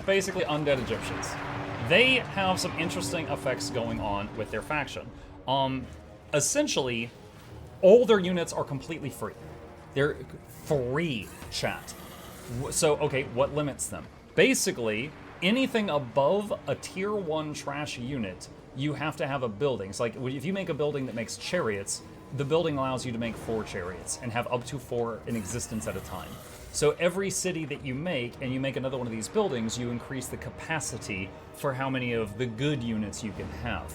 basically undead Egyptians. They have some interesting effects going on with their faction. Essentially, all their units are completely free. They're free, chat. So, okay, what limits them? Basically, anything above a tier 1 trash unit, you have to have a building. So, like, if you make a building that makes chariots, the building allows you to make 4 chariots and have up to 4 in existence at a time. So every city that you make, and you make another one of these buildings, you increase the capacity for how many of the good units you can have.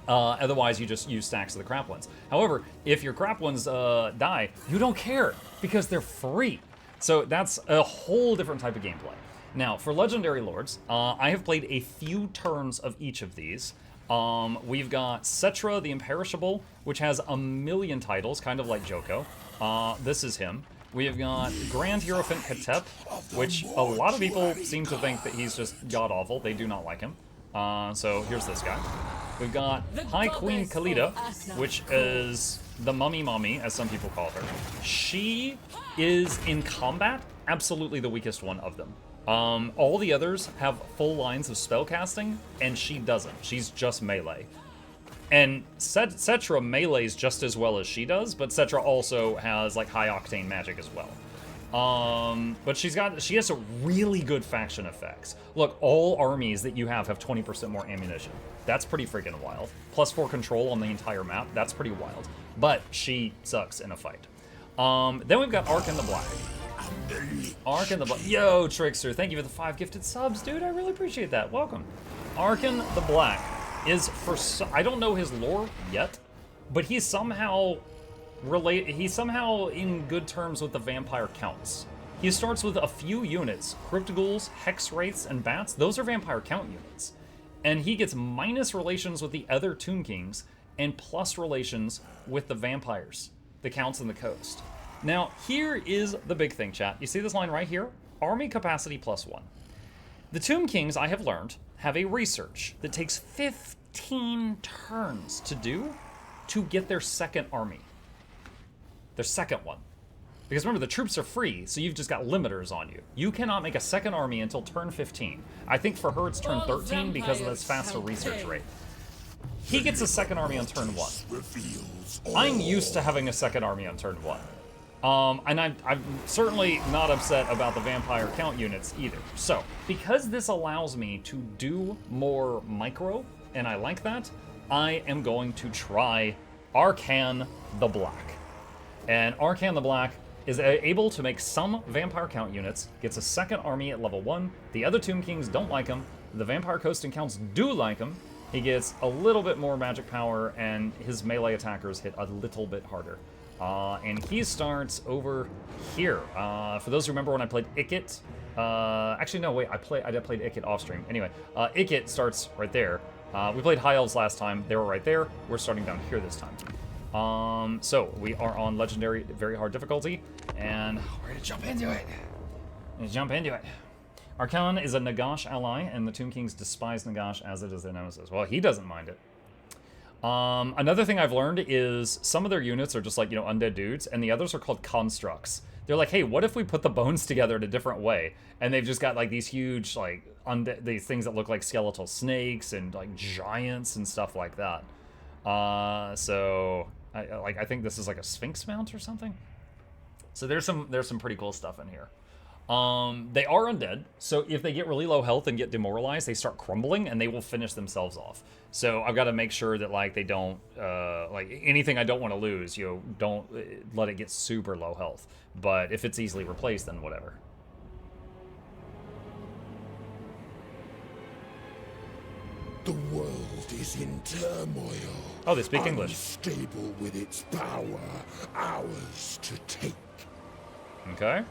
Otherwise, you just use stacks of the crap ones. However, if your crap ones die, you don't care because they're free. So that's a whole different type of gameplay. Now, for Legendary Lords, I have played a few turns of each of these. We've got Cetra the Imperishable, which has a million titles, kind of like Joko. This is him. We have got Grand Hierophant Katep, which a lot of people seem to think that he's just god-awful. They do not like him. So here's this guy. We've got High Queen Khalida, which is the Mummy Mommy, as some people call her. She is, in combat, absolutely the weakest one of them. All the others have full lines of spellcasting, and she doesn't. She's just melee. And Cetra melees just as well as she does, but Cetra also has like high octane magic as well. But she has some really good faction effects. Look, all armies that you have 20% more ammunition. That's pretty freaking wild. Plus 4 control on the entire map. That's pretty wild. But she sucks in a fight. Then we've got Arkhan the Black. Arkhan the Black. Yo, Trickster, thank you for the 5 gifted subs, dude. I really appreciate that. Welcome. Arkhan the Black is I don't know his lore yet, but he's somehow in good terms with the vampire counts. He starts with a few units: crypt ghouls, hex wraiths, and bats. Those are vampire count units. And he gets minus relations with the other Tomb Kings and plus relations with the vampires, the counts in the coast. Now, here is the big thing, chat. You see this line right here? Army capacity +1. The Tomb Kings, I have learned, have a research that takes 15 turns to do to get their second army. Their second one. Because remember, the troops are free, so you've just got limiters on you. You cannot make a second army until turn 15. I think for her it's turn 13 because of this faster research rate. He gets a second army on turn 1. I'm used to having a second army on turn 1. And I'm certainly not upset about the vampire count units either. So, because this allows me to do more micro, and I like that, I am going to try Arkhan the Black. And Arkhan the Black is able to make some vampire count units, gets a second army at level 1. The other Tomb Kings don't like him. The vampire coasting counts do like him. He gets a little bit more magic power, and his melee attackers hit a little bit harder. And he starts over here. For those who remember when I played Ikit, actually no, wait, I played Ikit off stream. Anyway, Ikit starts right there. We played High Elves last time. They were right there. We're starting down here this time. So we are on Legendary, very hard difficulty, and we're gonna jump into it. Arkhan is a Nagash ally, and the Tomb Kings despise Nagash as it is their nemesis. Well, he doesn't mind it. Another thing I've learned is some of their units are just like, undead dudes, and the others are called constructs. They're like, hey, what if we put the bones together in a different way? And they've just got like these huge, like, these things that look like skeletal snakes and like giants and stuff like that. So I think this is like a Sphinx mount or something. So there's some pretty cool stuff in here. They are undead, so if they get really low health and get demoralized, they start crumbling and they will finish themselves off. So I've got to make sure that like they don't like anything I don't want to lose. Don't let it get super low health. But if it's easily replaced, then whatever. The world is in turmoil. Oh, they speak English. Unstable with its power, ours to take. Okay.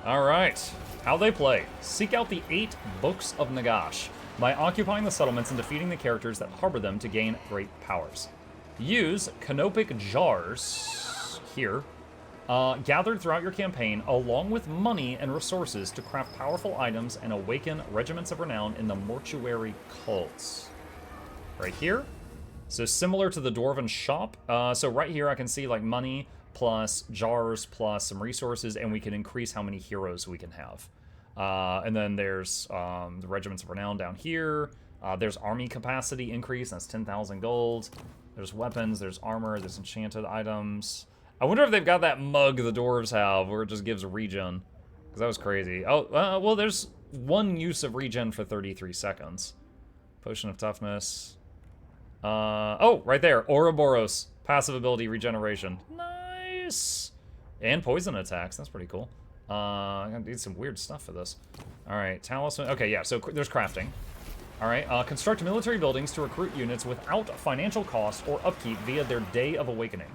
All right. How they play. Seek out the 8 Books of Nagash by occupying the settlements and defeating the characters that harbor them to gain great powers. Use canopic jars here, gathered throughout your campaign, along with money and resources to craft powerful items and awaken regiments of renown in the mortuary cults. Right here. So similar to the Dwarven shop. So right here I can see like money plus jars plus some resources, and we can increase how many heroes we can have. And then there's the Regiments of Renown down here. There's army capacity increase, that's 10,000 gold. There's weapons, there's armor, there's enchanted items. I wonder if they've got that mug the dwarves have, where it just gives a regen. Because that was crazy. Oh, well, there's one use of regen for 33 seconds. Potion of toughness. Oh, right there. Ouroboros. Passive ability regeneration. Nice. And poison attacks. That's pretty cool. I'm gonna need some weird stuff for this. Alright, talisman. Okay, yeah, so there's crafting. Alright, construct military buildings to recruit units without financial cost or upkeep via their Day of Awakening.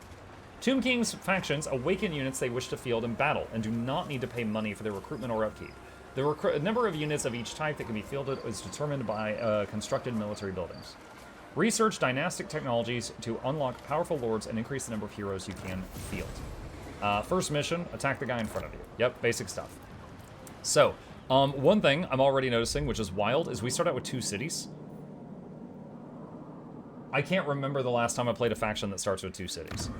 Tomb King's factions awaken units they wish to field in battle and do not need to pay money for their recruitment or upkeep. The number of units of each type that can be fielded is determined by constructed military buildings. Research dynastic technologies to unlock powerful lords and increase the number of heroes you can field. First mission, attack the guy in front of you. Yep, basic stuff. So, one thing I'm already noticing, which is wild, is we start out with 2 cities. I can't remember the last time I played a faction that starts with 2 cities.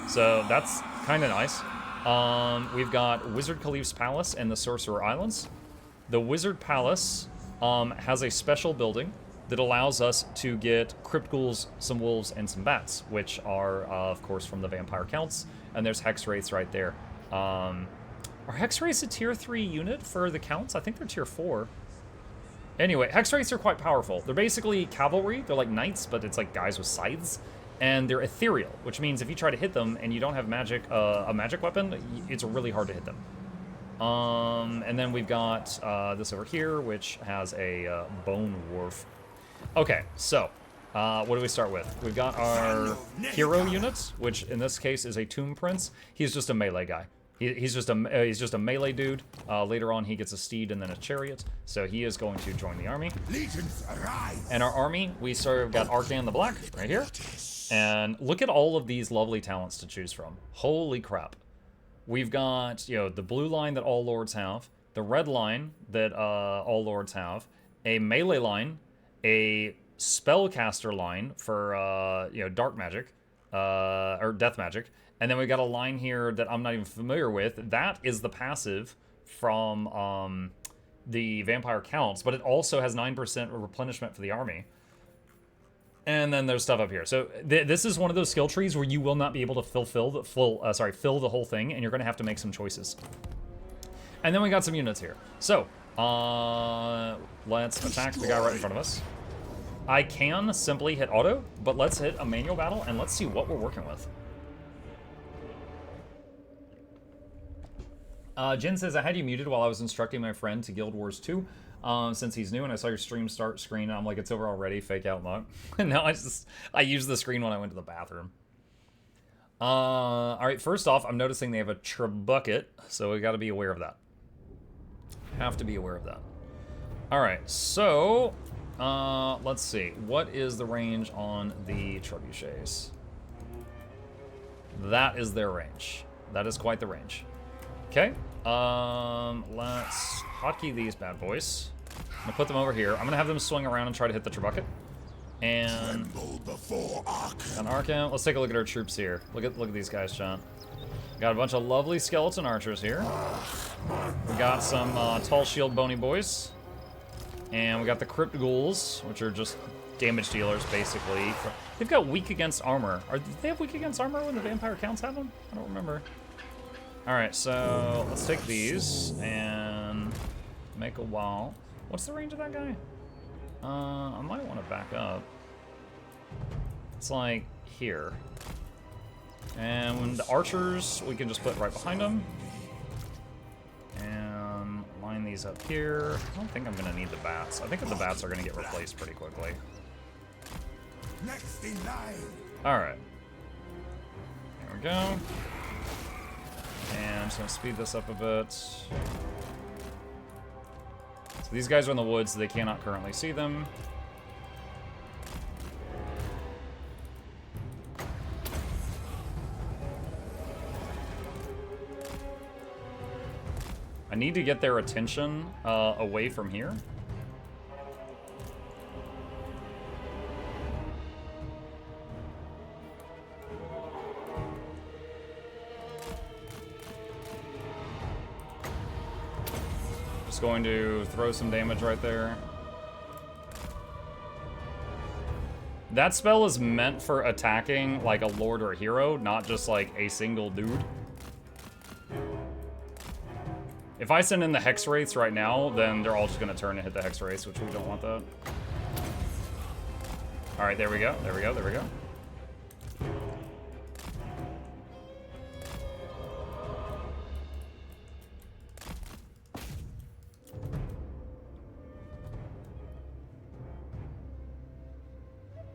So that's kind of nice. We've got Wizard Caliph's Palace and the Sorcerer Islands. The Wizard Palace has a special building that allows us to get Crypt Ghouls, some Wolves, and some Bats, which are, of course, from the Vampire Counts. And there's Hex Wraiths right there. Are Hex Wraiths a tier 3 unit for the Counts? I think they're tier 4. Anyway, Hex Wraiths are quite powerful. They're basically cavalry. They're like knights, but it's like guys with scythes. And they're ethereal, which means if you try to hit them and you don't have magic, a magic weapon, it's really hard to hit them. And then we've got this over here, which has a Bone Wharf. Okay, so what do we start with? We've got our hero units, which in this case is a Tomb Prince. He's just a melee guy. He's just a melee dude. Later on, he gets a steed and then a chariot, so he is going to join the army. And our army, we got Arkhan the Black right here. And look at all of these lovely talents to choose from. Holy crap. We've got, the blue line that all lords have, the red line that all lords have, a melee line, a spellcaster line for, dark magic, or death magic, and then we got a line here that I'm not even familiar with. That is the passive from the Vampire Counts, but it also has 9% replenishment for the army. And then there's stuff up here. So this is one of those skill trees where you will not be able to fill the whole thing, and you're going to have to make some choices. And then we got some units here. So let's attack the guy right in front of us. I can simply hit auto, but let's hit a manual battle and let's see what we're working with. Jen says, I had you muted while I was instructing my friend to Guild Wars 2. Since he's new and I saw your stream start screen and I'm like, it's over already, fake out muck. And now I used the screen when I went to the bathroom. Alright, first off, I'm noticing they have a Trebuchet, so we gotta be aware of that. Have to be aware of that. Alright, so, let's see. What is the range on the Trebuchets? That is their range. That is quite the range. Okay, let's hotkey these bad boys. I'm gonna put them over here. I'm gonna have them swing around and try to hit the Trebuchet. And Arkhan. Let's take a look at our troops here. Look at these guys, John. Got a bunch of lovely skeleton archers here. We got some tall shield bony boys. And we got the Crypt Ghouls, which are just damage dealers, basically. They've got weak against armor. Do they have weak against armor when the Vampire Counts have them? I don't remember. Alright, so let's take these and make a wall. What's the range of that guy? I might want to back up. It's like here. And the archers, we can just put right behind them. And line these up here. I don't think I'm going to need the bats. I think that the bats are going to get replaced pretty quickly. Next in line. Alright. There we go. And I'm just going to speed this up a bit. So these guys are in the woods, so they cannot currently see them. I need to get their attention away from here. Just going to throw some damage right there. That spell is meant for attacking like a lord or a hero, not just like a single dude. If I send in the Hex Wraiths right now, then they're all just gonna turn and hit the Hex Wraiths, which we don't want that. Alright, there we go, there we go, there we go.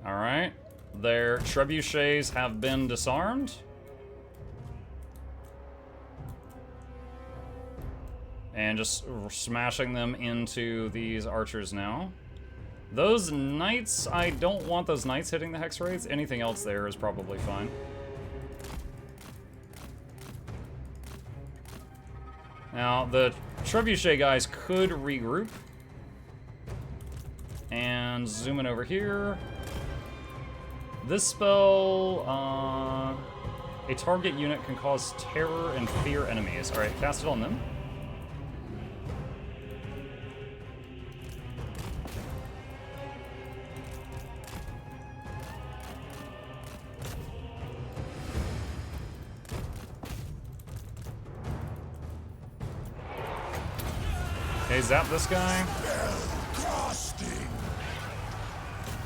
Alright, their trebuchets have been disarmed. And just smashing them into these archers now. Those knights, I don't want those knights hitting the Hex Wraiths. Anything else there is probably fine. Now, the trebuchet guys could regroup. And zoom in over here. This spell, a target unit can cause terror and fear enemies. Alright, cast it on them. Okay, zap this guy.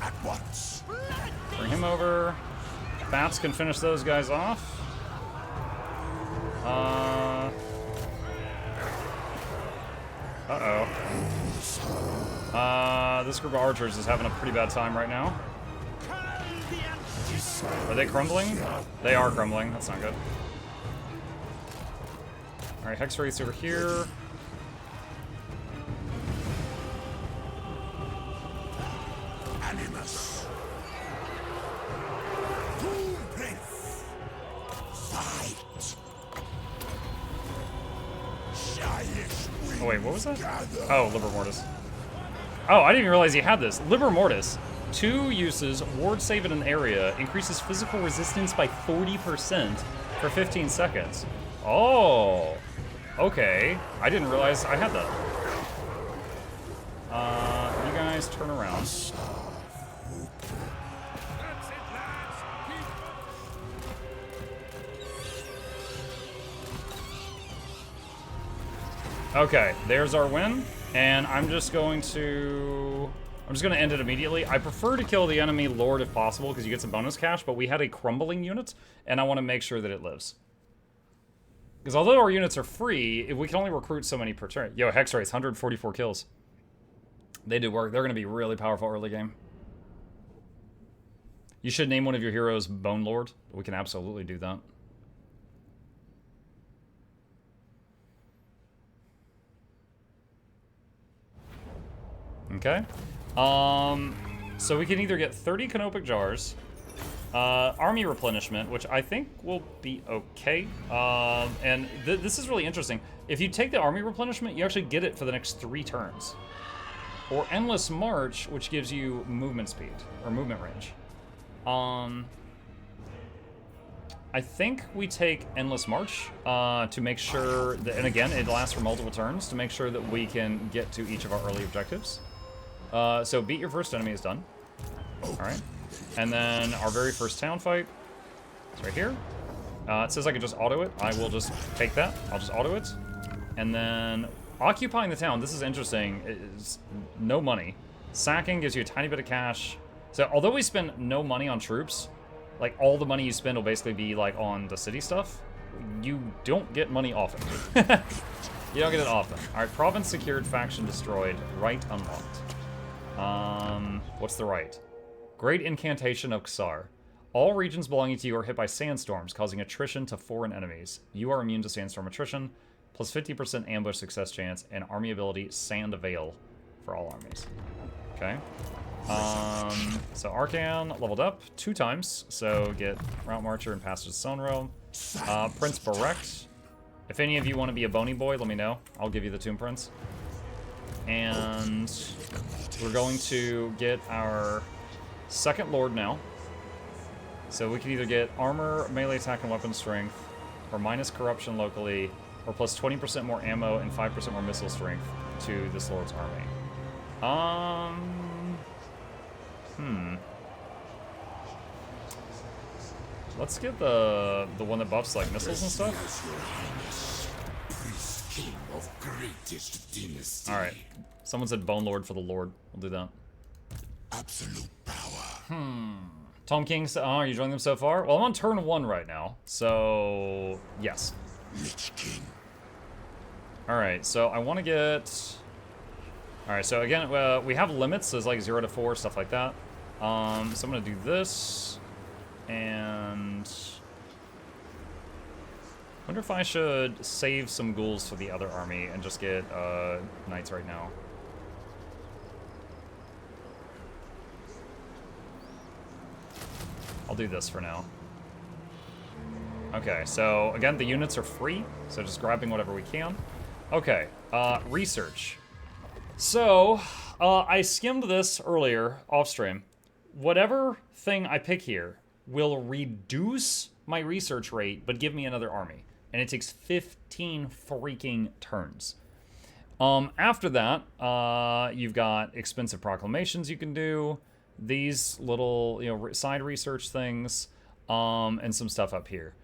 At once. Bring him over. Bats can finish those guys off. This group of archers is having a pretty bad time right now. Are they crumbling? They are crumbling. That's not good. Alright, Hex Wraiths over here. Animus. Fight. Oh wait, what was that? Oh, Liber Mortis. Oh, I didn't even realize he had this. Liber Mortis. 2 uses, ward save in an area, increases physical resistance by 40% for 15 seconds. Oh, okay. I didn't realize I had that. You guys turn around. Okay, there's our win, and I'm just going to end it immediately. I prefer to kill the enemy lord if possible, because you get some bonus cash, but we had a crumbling unit, and I want to make sure that it lives. Because although our units are free, we can only recruit so many per turn. Yo, Hex Wraiths, 144 kills. They do work. They're going to be really powerful early game. You should name one of your heroes Bone Lord. We can absolutely do that. Okay. So we can either get 30 Canopic Jars, army replenishment, which I think will be okay. And this is really interesting. If you take the army replenishment, you actually get it for the next 3 turns. Or Endless March, which gives you movement speed, or movement range. I think we take Endless March to make sure that, and again, it lasts for multiple turns, to make sure that we can get to each of our early objectives. So beat your first enemy is done. Alright. And then our very first town fight is right here. It says I can just auto it. I will just take that. I'll just auto it. And then occupying the town, this is interesting, is no money. Sacking gives you a tiny bit of cash. So although we spend no money on troops, like all the money you spend will basically be like on the city stuff, you don't get money often. You don't get it often. Alright, province secured, faction destroyed, right unlocked. What's the right? Great Incantation of Xar. All regions belonging to you are hit by sandstorms, causing attrition to foreign enemies. You are immune to sandstorm attrition, plus 50% ambush success chance, and army ability Sand Veil for all armies. Okay. So Arkhan leveled up 2 times, so get Route Marcher and Passage to Sonro. Prince Barrect. If any of you want to be a bony boy, let me know. I'll give you the Tomb Prince. And we're going to get our second Lord now. So we can either get armor, melee attack, and weapon strength, or minus corruption locally, or plus 20% more ammo and 5% more missile strength. to this lord's army? Let's get the one that buffs like missiles and stuff. Yes, Your Highness. Priest king of greatest dynasty. All right. Someone said Bone Lord for the Lord. We'll do that. Absolute power. Tom Kings, are you joining them so far? Well, I'm on turn 1 right now, so yes. Lich King. All right, so I want to get. All right, so again, we have limits, so it's like 0 to 4, stuff like that. So I'm gonna do this, and wonder if I should save some ghouls for the other army and just get knights right now. I'll do this for now. Okay, so again, the units are free, so just grabbing whatever we can. Okay, research. So, I skimmed this earlier, off stream. Whatever thing I pick here will reduce my research rate, but give me another army. And it takes 15 freaking turns. After that, you've got expensive proclamations you can do, these little, side research things, and some stuff up here.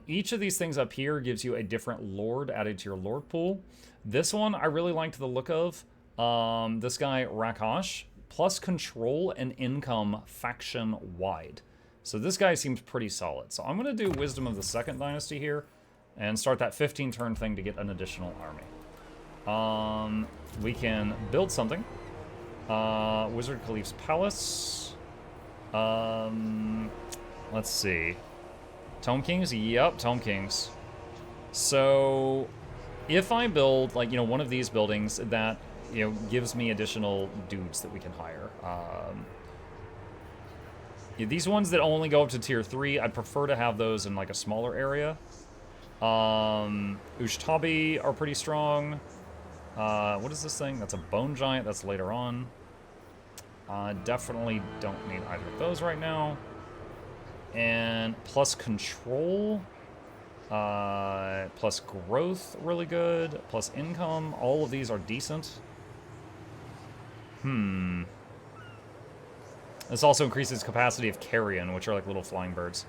Each of these things up here gives you a different lord added to your lord pool. This one I really liked the look of. This guy, Rakash, plus control and income faction-wide. So this guy seems pretty solid. So I'm going to do Wisdom of the Second Dynasty here and start that 15-turn thing to get an additional army. We can build something. Wizard Caliph's Palace. Let's see. Tome Kings? Yep, Tome Kings. So if I build, one of these buildings that, gives me additional dudes that we can hire. These ones that only go up to tier 3, I'd prefer to have those in, a smaller area. Ushtabi are pretty strong. What is this thing? That's a Bone Giant. That's later on. Definitely don't need either of those right now. And plus control, plus growth, really good. Plus income, all of these are decent. This also increases capacity of carrion, which are like little flying birds.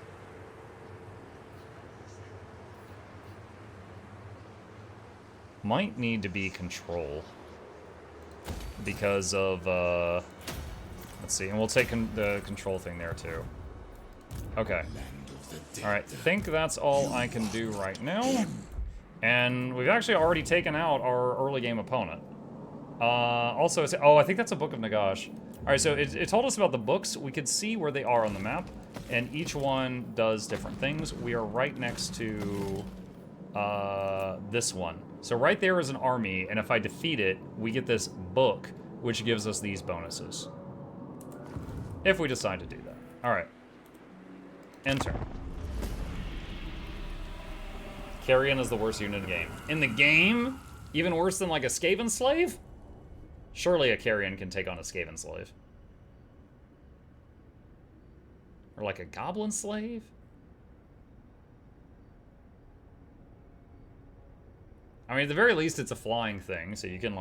Might need to be control because of, let's see, and we'll take the control thing there too. Okay. Alright, think that's all I can do right now. And we've actually already taken out our early game opponent. Also, I think that's a Book of Nagash. Alright, so it told us about the books. We could see where they are on the map, and each one does different things. We are right next to this one. So right there is an army, and if I defeat it, we get this book, which gives us these bonuses. If we decide to do that. Alright. Enter. Carrion is the worst unit in the game. In the game? Even worse than a Skaven slave? Surely a Carrion can take on a Skaven slave. Or a Goblin slave? I mean, at the very least, it's a flying thing, so you can,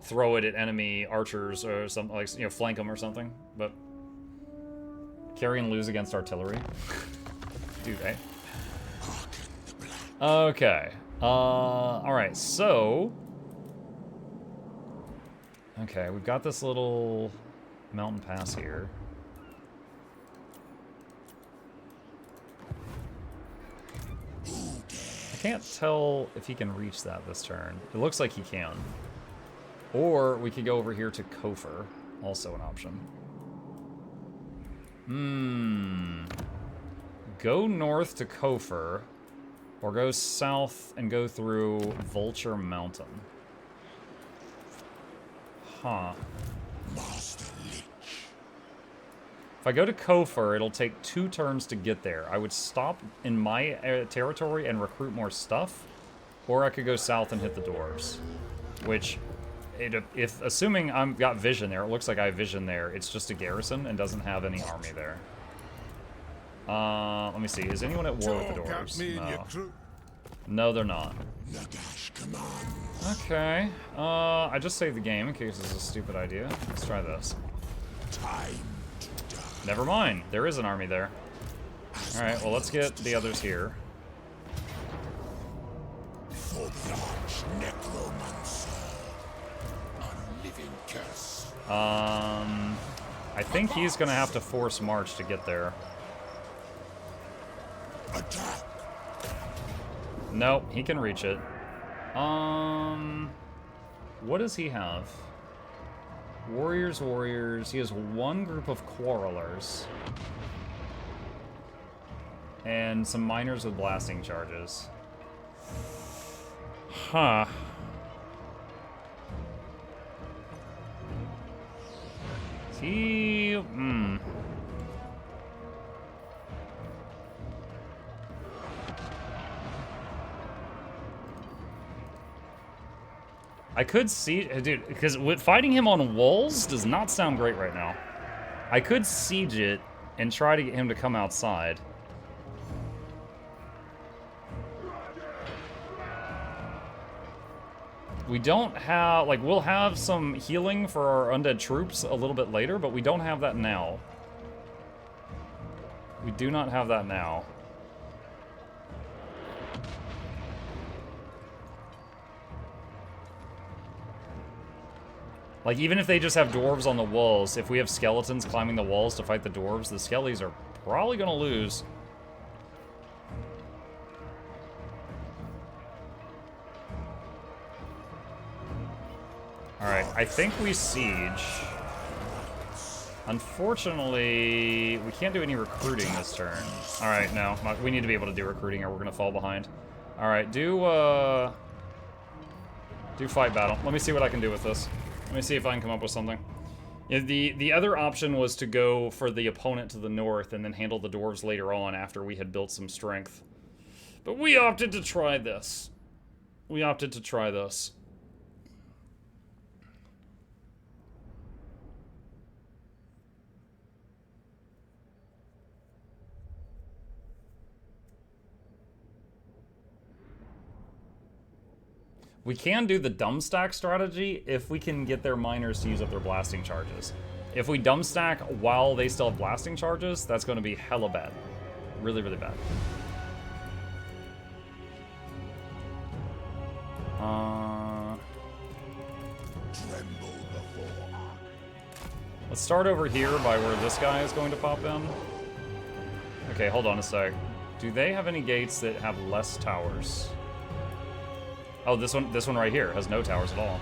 throw it at enemy archers or something, flank them or something. But Carrion lose against artillery? Dude, eh? Okay. Alright, so... Okay, we've got this little mountain pass here. I can't tell if he can reach that this turn. It looks like he can. Or we could go over here to Kofur. Also an option. Go north to Kofur. Or go south and go through Vulture Mountain. Huh. Master Lich. If I go to Kofur, it'll take 2 turns to get there. I would stop in my territory and recruit more stuff. Or I could go south and hit the dwarves. Which, if assuming I've got vision there, it looks like I have vision there. It's just a garrison and doesn't have any army there. Let me see. Is anyone at war with the dwarves? No. No, they're not. Nagash command. Okay. I just saved the game in case this is a stupid idea. Let's try this. Time to die. Never mind. There is an army there. Alright, well, let's get the others here. For large necromancer. A living curse. I think he's gonna have to force march to get there. Attack. Nope, he can reach it. What does he have? Warriors, warriors. He has one group of quarrelers. And some miners with blasting charges. Huh. He... I could see... Dude, because fighting him on walls does not sound great right now. I could siege it and try to get him to come outside. We don't have... Like, we'll have some healing for our undead troops a little bit later, but we don't have that now. We do not have that now. Like, even if they just have dwarves on the walls, if we have skeletons climbing the walls to fight the dwarves, the skellies are probably gonna lose. Alright, I think we siege. Unfortunately, we can't do any recruiting this turn. Alright, no. We need to be able to do recruiting or we're gonna fall behind. Alright, do fight battle. Let me see what I can do with this. Let me see if I can come up with something. Yeah, the other option was to go for the opponent to the north and then handle the dwarves later on after we had built some strength. But we opted to try this. We opted to try this. We can do the dumb stack strategy if we can get their miners to use up their blasting charges. If we dumb stack while they still have blasting charges, that's going to be hella bad. Really, really bad. Let's start over here by where this guy is going to pop in. Okay, hold on a sec. Do they have any gates that have less towers? Oh, this one right here has no towers at all.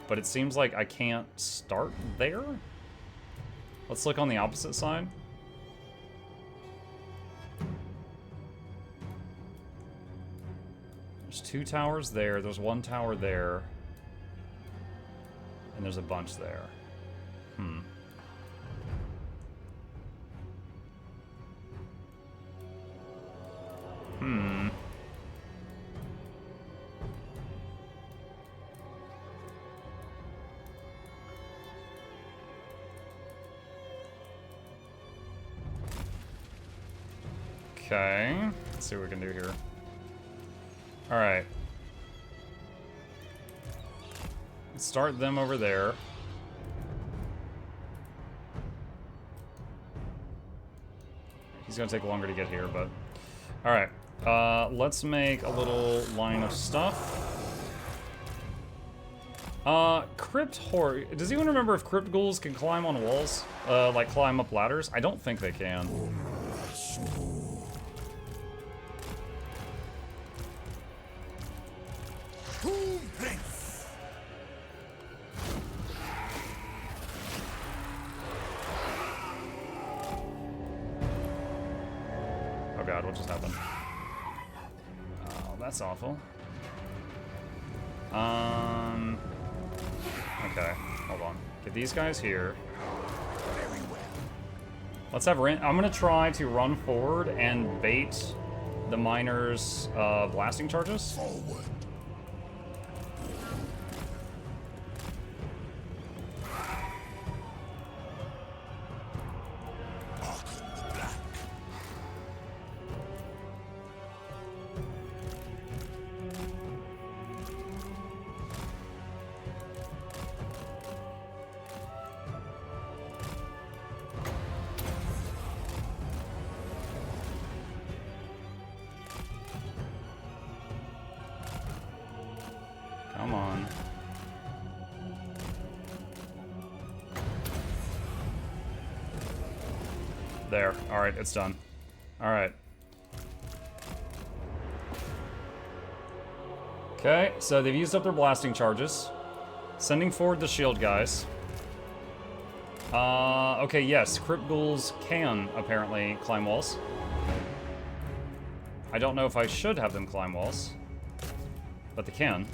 But it seems like I can't start there? Let's look on the opposite side. There's 2 towers there, there's 1 tower there. And there's a bunch there. Okay, let's see what we can do here. Alright. Let's start them over there. He's gonna take longer to get here, but... Alright, let's make a little line of stuff. Crypt Horde. Does anyone remember if Crypt Ghouls can climb on walls? Like climb up ladders? I don't think they can. Oh god, what just happened? Oh, that's awful. Okay, hold on. Get these guys here. Let's have I'm gonna try to run forward and bait the miners' blasting charges. Forward. Arkhan the Black. There. Alright, it's done. Alright. Okay, so they've used up their blasting charges. Sending forward the shield guys. Okay, yes, crypt ghouls can apparently climb walls. I don't know if I should have them climb walls, but they can.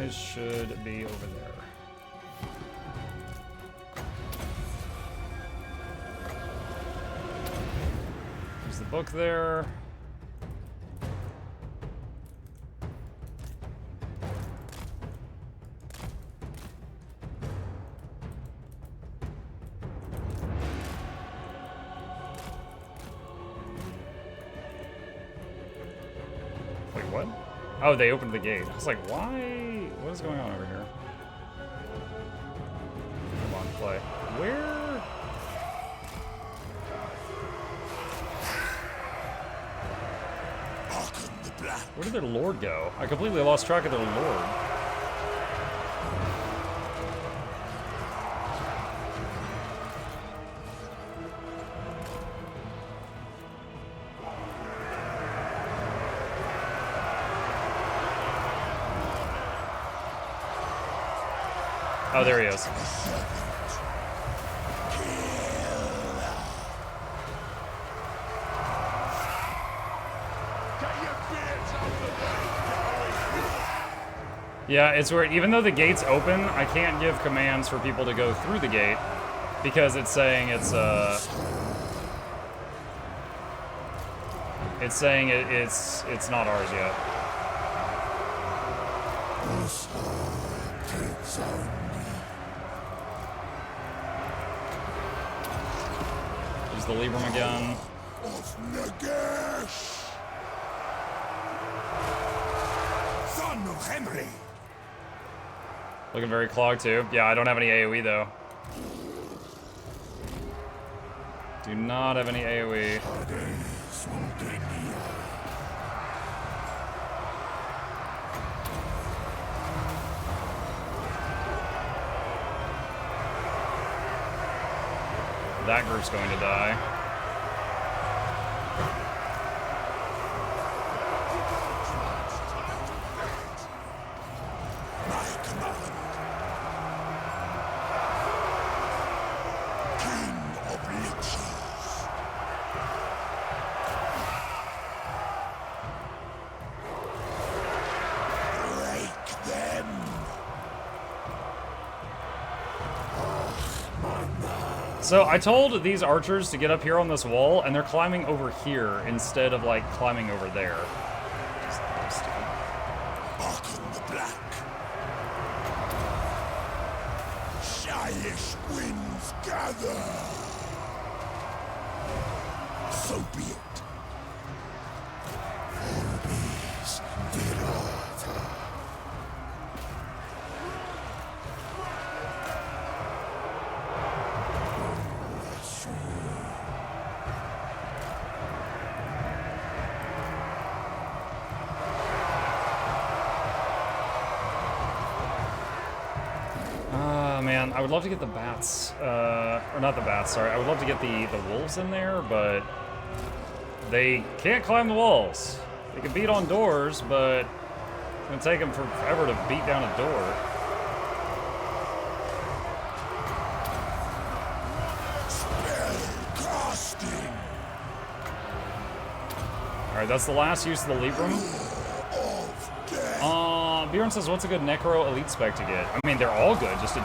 Should be over there. There's the book there. Wait, what? Oh, they opened the gate. I was like, why? What is going on over here? Come on, play. Where? Arkhan the Black. Where did their lord go? I completely lost track of their lord. Oh, there he is. Yeah, it's weird. Even though the gate's open, I can't give commands for people to go through the gate because it's saying it's not ours yet. Use the Libram again. Of Nagash, son of Henry. Looking very clogged too. Yeah, I don't have any AoE though. Do not have any AoE. That group's going to die. So I told these archers to get up here on this wall, and they're climbing over here instead of, like, climbing over there. Arkhan the Black. Shyish winds gather. So be it. Orbis Virata. Man, I would love to get the bats, or not the bats, sorry. I would love to get the wolves in there, but they can't climb the walls. They can beat on doors, but it's gonna take them forever to beat down a door. Spellcasting. Alright, that's the last use of the Libram. Bjorn says, what's a good Necro Elite spec to get? I mean, they're all good, just